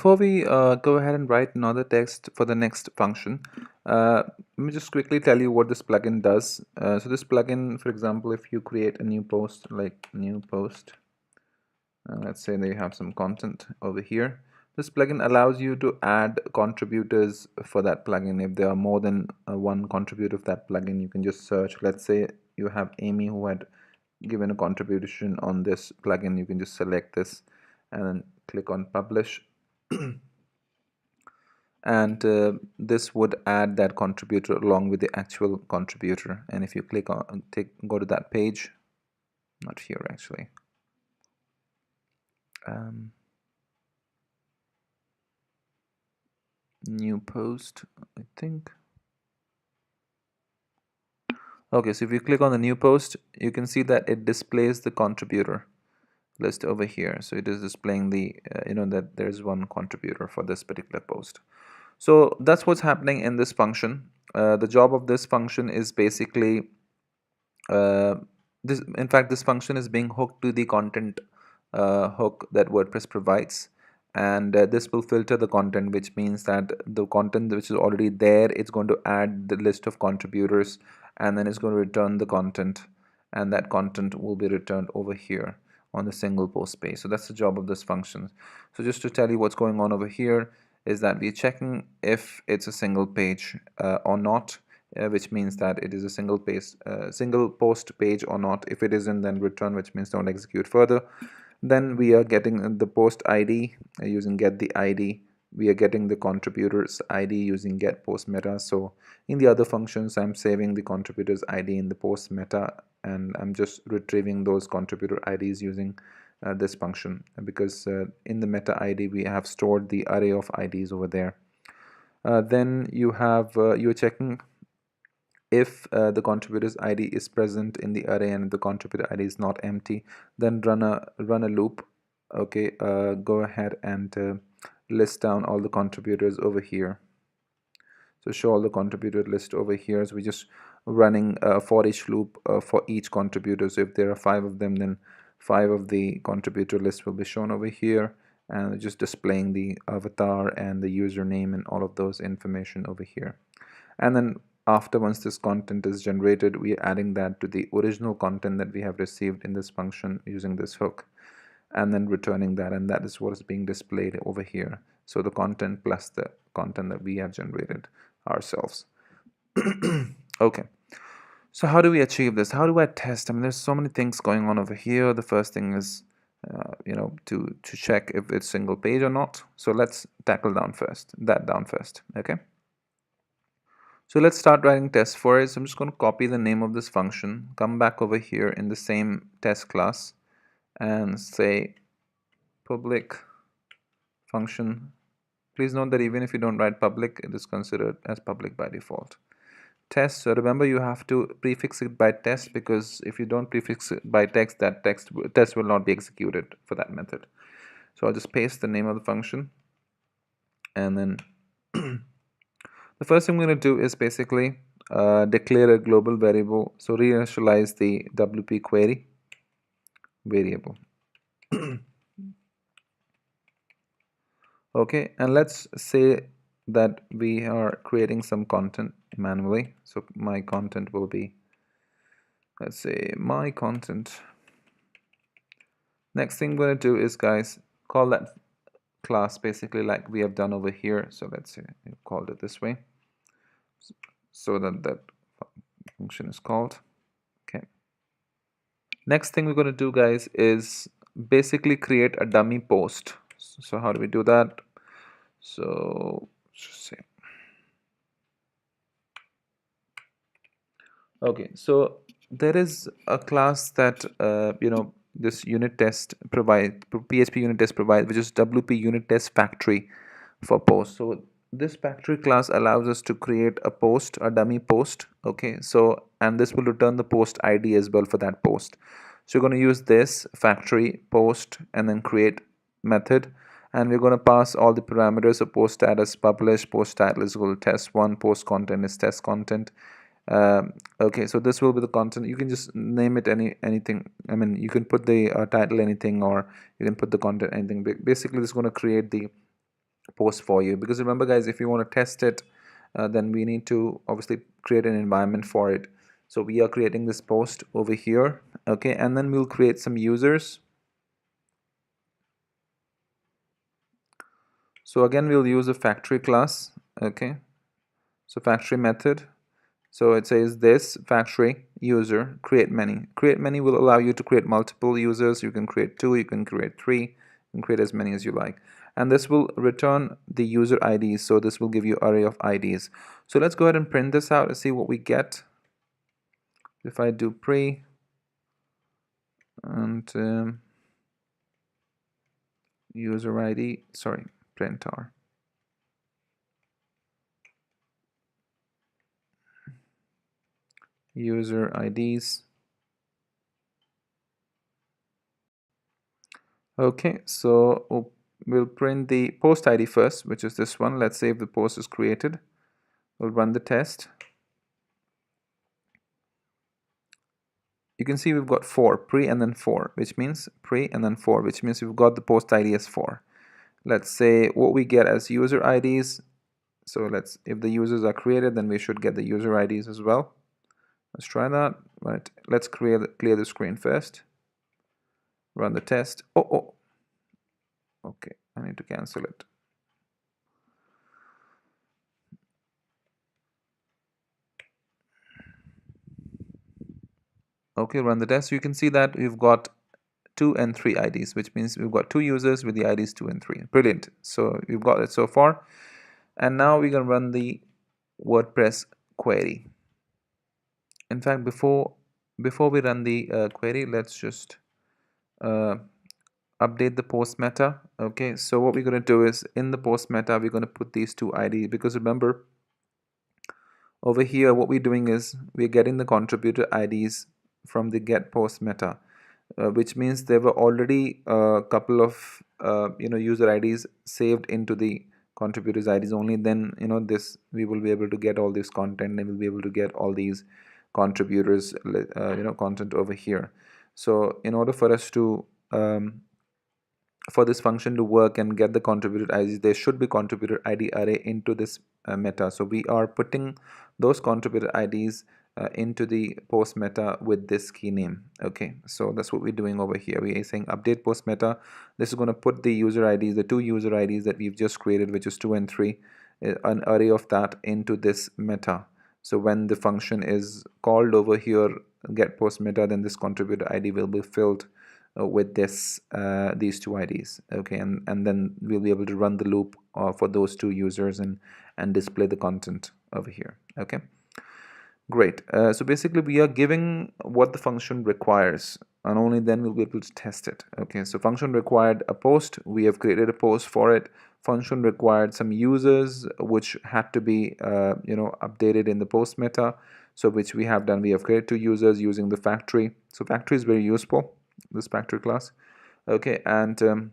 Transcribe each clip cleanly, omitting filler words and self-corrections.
Before we go ahead and write another text for the next function, let me just quickly tell you what this plugin does. So this plugin, for example, if you create a new post, like new post, let's say that you have some content over here, this plugin allows you to add contributors for that plugin. If there are more than one contributor of that plugin, you can just search. Let's say you have Amy who had given a contribution on this plugin. You can just select this and then click on publish. And this would add that contributor along with the actual contributor. And if you click on go to that page, not here actually, new post, I think. Okay, so if you click on the new post, you can see that it displays the contributor list over here. So it is displaying the that there's one contributor for this particular post. So that's what's happening in this function. The job of this function is basically this function is being hooked to the content hook that WordPress provides, and this will filter the content, which means that the content which is already there, it's going to add the list of contributors, and then it's going to return the content, and that content will be returned over here on the single post page. So that's the job of this function. So just to tell you what's going on over here is that we're checking if it's a single page or not, which means that it is a single post page or not. If it isn't, then return, which means don't execute further. Then we are getting the post ID using get the ID. We are getting the contributors ID using get post meta. So in the other functions, I'm saving the contributors ID in the post meta, and I'm just retrieving those contributor IDs using this function, because in the meta ID we have stored the array of IDs over there. Then you're checking if the contributor's ID is present in the array, and the contributor ID is not empty, then run a loop. Okay, go ahead and list down all the contributors over here. So show all the contributor list over here. So we're just running a for each loop for each contributor. So if there are 5 of them, then 5 of the contributor list will be shown over here, and just displaying the avatar and the username and all of those information over here. And then once this content is generated, we are adding that to the original content that we have received in this function using this hook, and then returning that, and that is what is being displayed over here. So the content plus the content that we have generated ourselves. Okay, so how do we achieve this? How do I test? I mean, there's so many things going on over here. The first thing is to check if it's single page or not. So let's tackle down first. Okay, so let's start writing tests for it. So I'm just going to copy the name of this function, come back over here in the same test class, and say public function. Please note that even if you don't write public, it is considered as public by default. Test. So remember, you have to prefix it by test, because if you don't prefix it by text, that test will not be executed for that method. So I'll just paste the name of the function, and then the first thing I'm going to do is basically declare a global variable. So reinitialize the WP query variable. Okay, and let's say that we are creating some content manually. So my content will be, let's say, my content. Next thing I'm going to do is, guys, call that class basically like we have done over here. So let's say we called it this way, so that function is called. Okay, next thing we're going to do, guys, is basically create a dummy post. So how do we do that? So just say, okay, so there is a class that this unit test PHP unit test provides, which is WP unit test factory for post. So this factory class allows us to create a post, a dummy post. Okay, so, and this will return the post ID as well for that post. So you're going to use this factory post and then create method, and we're going to pass all the parameters of post status publish, post title is equal to test1, post content is test content. Okay, so this will be the content. You can just name it anything. I mean, you can put the title anything, or you can put the content anything. Basically, this is going to create the post for you, because remember guys, if you want to test it, then we need to obviously create an environment for it. So we are creating this post over here, okay, and then we'll create some users. So again, we'll use a factory class, okay, so factory method. So it says this factory user create many. Create many will allow you to create multiple users. You can create 2, you can create 3, you can create as many as you like. And this will return the user IDs. So this will give you array of IDs. So let's go ahead and print this out and see what we get. If I do pre and user ID, sorry, print r. User IDs. Okay, so we'll print the post ID first, which is this one. Let's say if the post is created, we'll run the test. You can see we've got 4, pre and then 4, which means pre and then 4, which means we've got the post ID as 4. Let's say what we get as user IDs. So if the users are created, then we should get the user IDs as well. Let's try that. Right, let's clear the screen first. Run the test. Oh, okay, I need to cancel it. Okay, run the test. You can see that we've got 2 and 3 IDs, which means we've got 2 users with the IDs 2 and 3. Brilliant. So we've got it so far. And now we're going to run the WordPress query. In fact, before we run the query, let's just update the post meta. Okay, so what we're going to do is in the post meta, we're going to put these 2 IDs, because remember, over here what we're doing is we're getting the contributor IDs from the get post meta, which means there were already a couple of user IDs saved into the contributors IDs. Only then this we will be able to get all this content, and we'll be able to get all these contributors content over here. So in order for us to for this function to work and get the contributor IDs, there should be contributor ID array into this meta. So we are putting those contributor IDs into the post meta with this key name. Okay, so that's what we're doing over here. We are saying update post meta. This is going to put the user IDs, the 2 user IDs that we've just created, which is 2 and 3, an array of that into this meta. So when the function is called over here, get post meta, then this contributor ID will be filled with these 2 IDs. Okay, and then we'll be able to run the loop for those 2 users and display the content over here. Okay, great. So basically we are giving what the function requires, and only then we'll be able to test it. Okay, so function required a post. We have created a post for it. Function required some users which had to be updated in the post meta, so which we have done. We have created 2 users using the factory. So factory is very useful, this factory class. Okay, and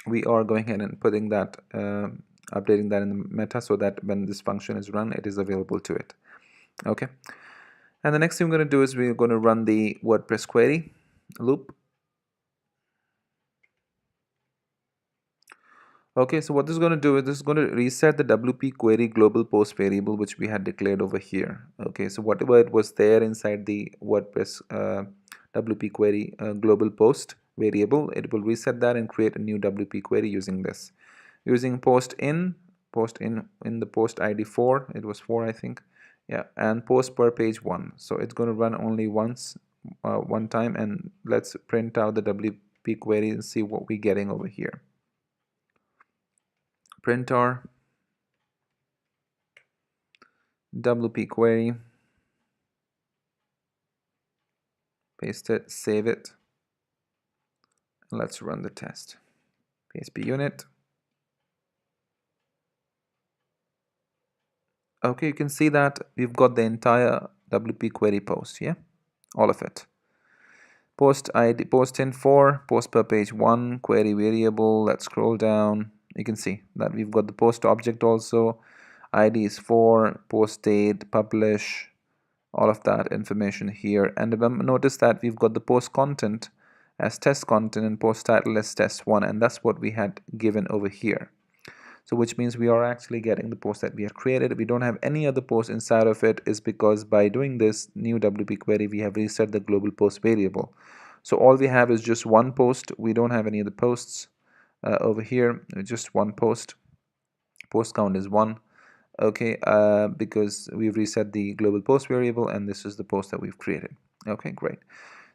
we are going ahead and putting that updating that in the meta, so that when this function is run, it is available to it. Okay, and the next thing we're going to do is we're going to run the WordPress query loop. Okay, so what this is going to do is this is going to reset the WP query global post variable which we had declared over here. Okay, so whatever it was there inside the WordPress WP query global post variable, it will reset that and create a new WP query using this, using post in the post ID 4. It was 4, I think. Yeah, and post per page 1. So it's going to run only once, one time, and let's print out the WP query and see what we're getting over here. Print r WP query, paste it, save it, and let's run the test. PHP unit. Okay, you can see that we've got the entire WP query post, yeah, all of it. Post ID, post in 4, post per page 1, query variable. Let's scroll down. You can see that we've got the post object also. ID is 4, post date, publish, all of that information here. And notice that we've got the post content as test content and post title as test1, and that's what we had given over here. So which means we are actually getting the post that we have created. We don't have any other post inside of it, is because by doing this new WP query, we have reset the global post variable. So all we have is just one post. We don't have any other posts over here, just one post. Post count is 1. Okay, because we've reset the global post variable, and this is the post that we've created. Okay, great.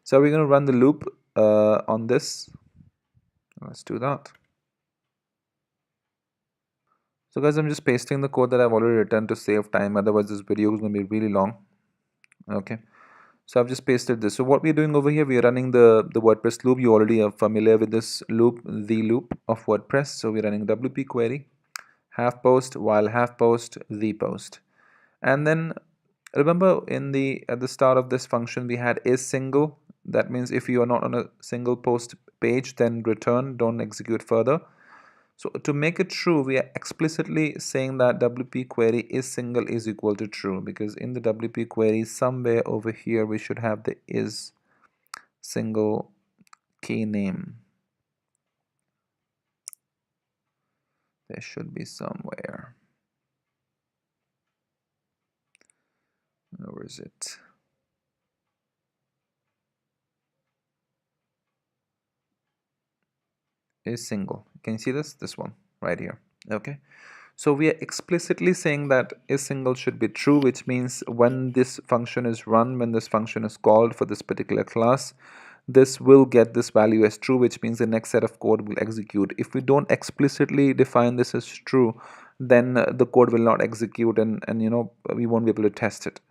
So we're going to run the loop on this. Let's do that. So guys, I'm just pasting the code that I've already written to save time, otherwise this video is going to be really long. Okay, so I've just pasted this. So what we're doing over here, we're running the WordPress loop. You already are familiar with this loop, the loop of WordPress. So we're running WP query, half post, while half post, the post. And then remember at the start of this function we had is single. That means if you are not on a single post page, then return, don't execute further. So to make it true, we are explicitly saying that WP query is single is equal to true, because in the WP query somewhere over here we should have the is single key name. There should be somewhere. Where is it? Is single. Can you see this one right here? Okay, so we are explicitly saying that is single should be true, which means when this function is run, when this function is called for this particular class, this will get this value as true, which means the next set of code will execute. If we don't explicitly define this as true, then the code will not execute, and you know, we won't be able to test it.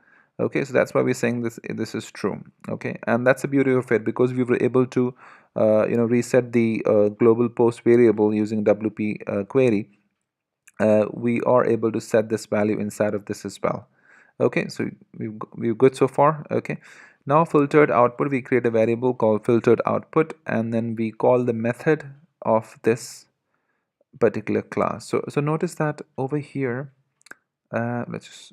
Okay, so that's why we're saying this is true. Okay, and that's the beauty of it, because we were able to you know, reset the global post variable using WP query. We are able to set this value inside of this as well. Okay, so we're good so far. Okay, now filtered output, we create a variable called filtered output, and then we call the method of this particular class. So notice that over here, let's just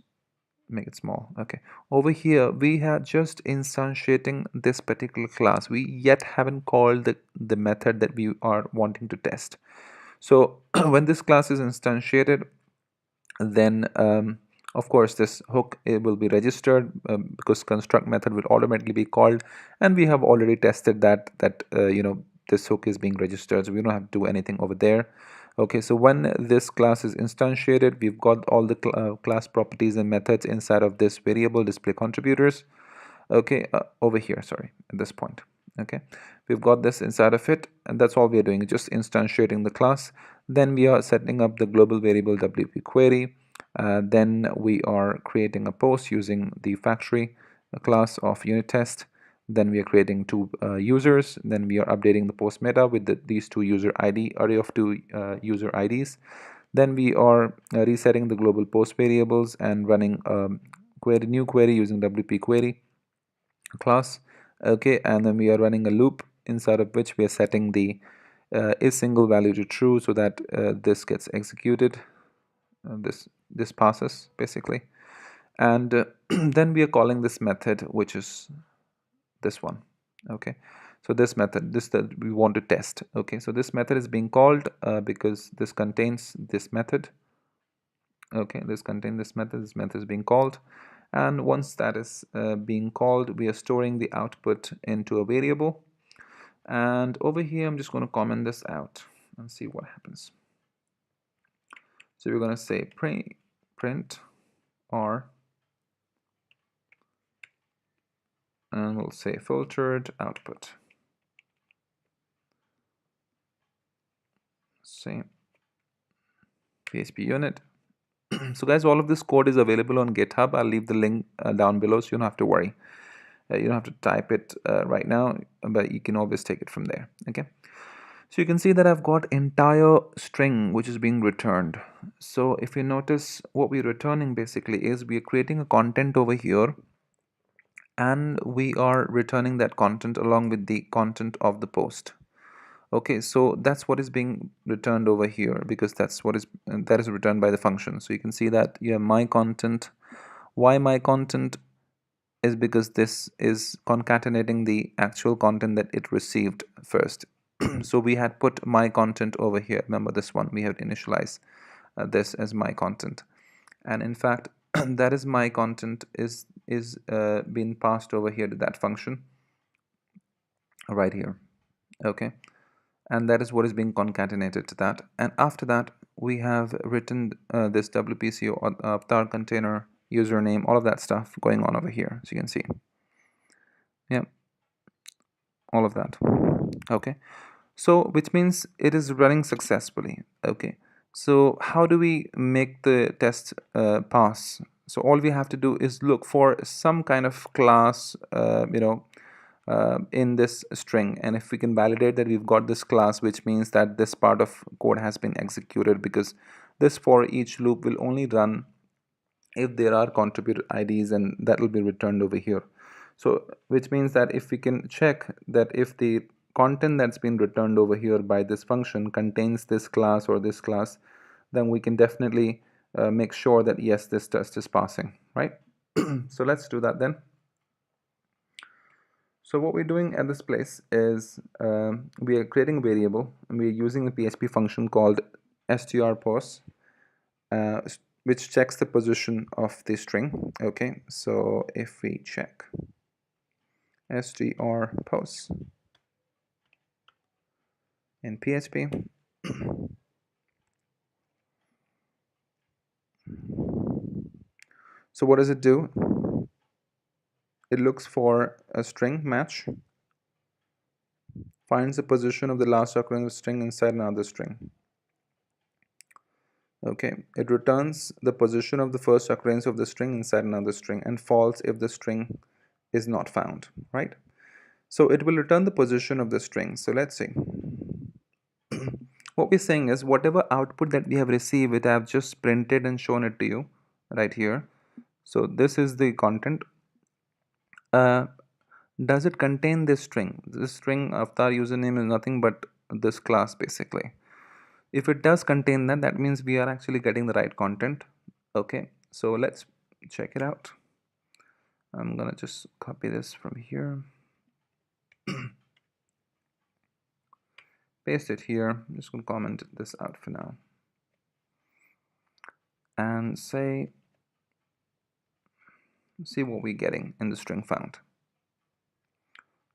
make it small. Okay, over here we are just instantiating this particular class. We yet haven't called the method that we are wanting to test. So when this class is instantiated, then of course this hook, it will be registered, because construct method will automatically be called, and we have already tested that you know, this hook is being registered, so we don't have to do anything over there. Okay, so when this class is instantiated, we've got all the class properties and methods inside of this variable display contributors. Okay, over here, sorry, at this point. Okay, we've got this inside of it, and that's all we are doing, just instantiating the class. Then we are setting up the global variable WP query. Then we are creating a post using the factory class of unit test. Then we are creating two users. Then we are updating the post meta with these two user ID, array of two user IDs. Then we are resetting the global post variables and running new query using WP query class. Okay, and then we are running a loop inside of which we are setting the is single value to true, so that this gets executed, this passes basically, and then we are calling this method, which is this one. Okay, so this method, this that we want to test. Okay, so this method is being called because this contains this method. Okay, this method is being called, and once that is being called, we are storing the output into a variable. And over here I'm just going to comment this out and see what happens. So we're going to say print r, and we'll say filtered output. Same PHP unit. So guys, all of this code is available on GitHub. I'll leave the link down below, so you don't have to worry. You don't have to type it right now, but you can always take it from there. Okay, so you can see that I've got entire string which is being returned. So if you notice, what we're returning basically is we are creating a content over here, and we are returning that content along with the content of the post. Okay, so that's what is being returned over here, because that is returned by the function. So you can see that you have my content. Why my content? Is because this is concatenating the actual content that it received first. So we had put my content over here. Remember this one, we have initialized this as my content, and in fact that is my content is being passed over here to that function right here. Okay, and that is what is being concatenated to that. And after that we have written this WPC or avatar container username, all of that stuff going on over here, so you can see, yeah, all of that. Okay, so which means it is running successfully. Okay, so how do we make the test pass? So all we have to do is look for some kind of class in this string, and if we can validate that we've got this class, which means that this part of code has been executed, because this for each loop will only run if there are contributor IDs, and that will be returned over here. So which means that if we can check that if the content that's been returned over here by this function contains this class or this class, then we can definitely make sure that yes, this test is passing, right? So let's do that then. So what we're doing at this place is we are creating a variable, and we're using a PHP function called strPos, which checks the position of the string. Okay, so if we check strPos in PHP, so what does it do? It looks for a string match, finds the position of the last occurrence of string inside another string. Okay, it returns the position of the first occurrence of the string inside another string, and false if the string is not found, right? So it will return the position of the string. So let's see. What we're saying is whatever output that we have received, it I have just printed and shown it to you right here. So this is the content. Does it contain this string? This string avatar username is nothing but this class basically. If it does contain that, that means we are actually getting the right content. Okay, so let's check it out. I'm gonna just copy this from here, paste it here. I'm just gonna comment this out for now and say, see what we're getting in the string found.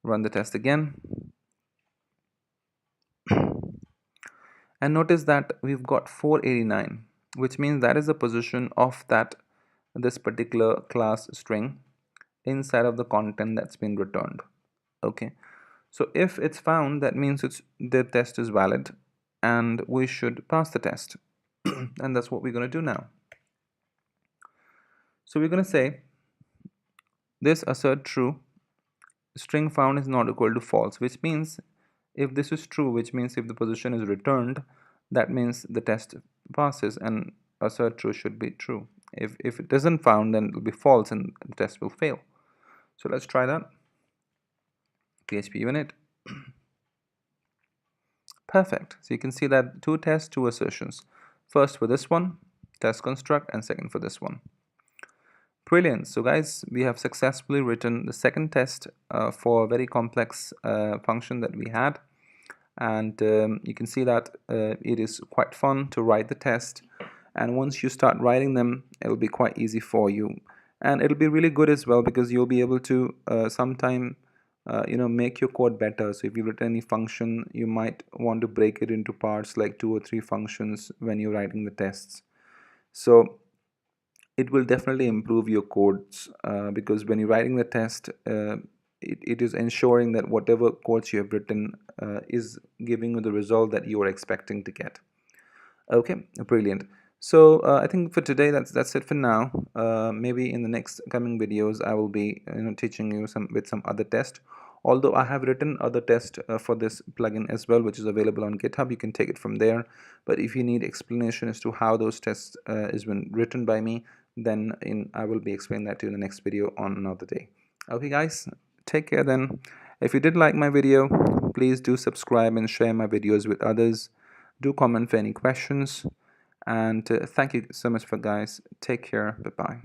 Run the test again, and notice that we've got 489, which means that is the position of this particular class string inside of the content that's been returned. Okay, so if it's found, that means the test is valid and we should pass the test. And that's what we're going to do now. So we're going to say this assert true, string found is not equal to false, which means if this is true, which means if the position is returned, that means the test passes, and assert true should be true. If it isn't found, then it will be false and the test will fail. So let's try that. PHP unit. Perfect. So you can see that 2 tests, 2 assertions. First for this one, test construct, and second for this one. Brilliant. So guys, we have successfully written the second test for a very complex function that we had, and you can see that it is quite fun to write the test, and once you start writing them, it'll be quite easy for you, and it'll be really good as well, because you'll be able to sometime make your code better. So if you've written any function, you might want to break it into parts like 2 or 3 functions when you're writing the tests. So it will definitely improve your codes, because when you're writing the test, it is ensuring that whatever codes you have written is giving you the result that you are expecting to get. Okay, brilliant. So I think for today that's it for now. Maybe in the next coming videos I will be teaching you with some other test. Although I have written other tests for this plugin as well, which is available on GitHub. You can take it from there. But if you need explanation as to how those tests is been written by me, then I will be explaining that to you in the next video on another day. Okay guys, take care then. If you did like my video, please do subscribe and share my videos with others. Do comment for any questions, and thank you so much for guys. Take care. Bye bye.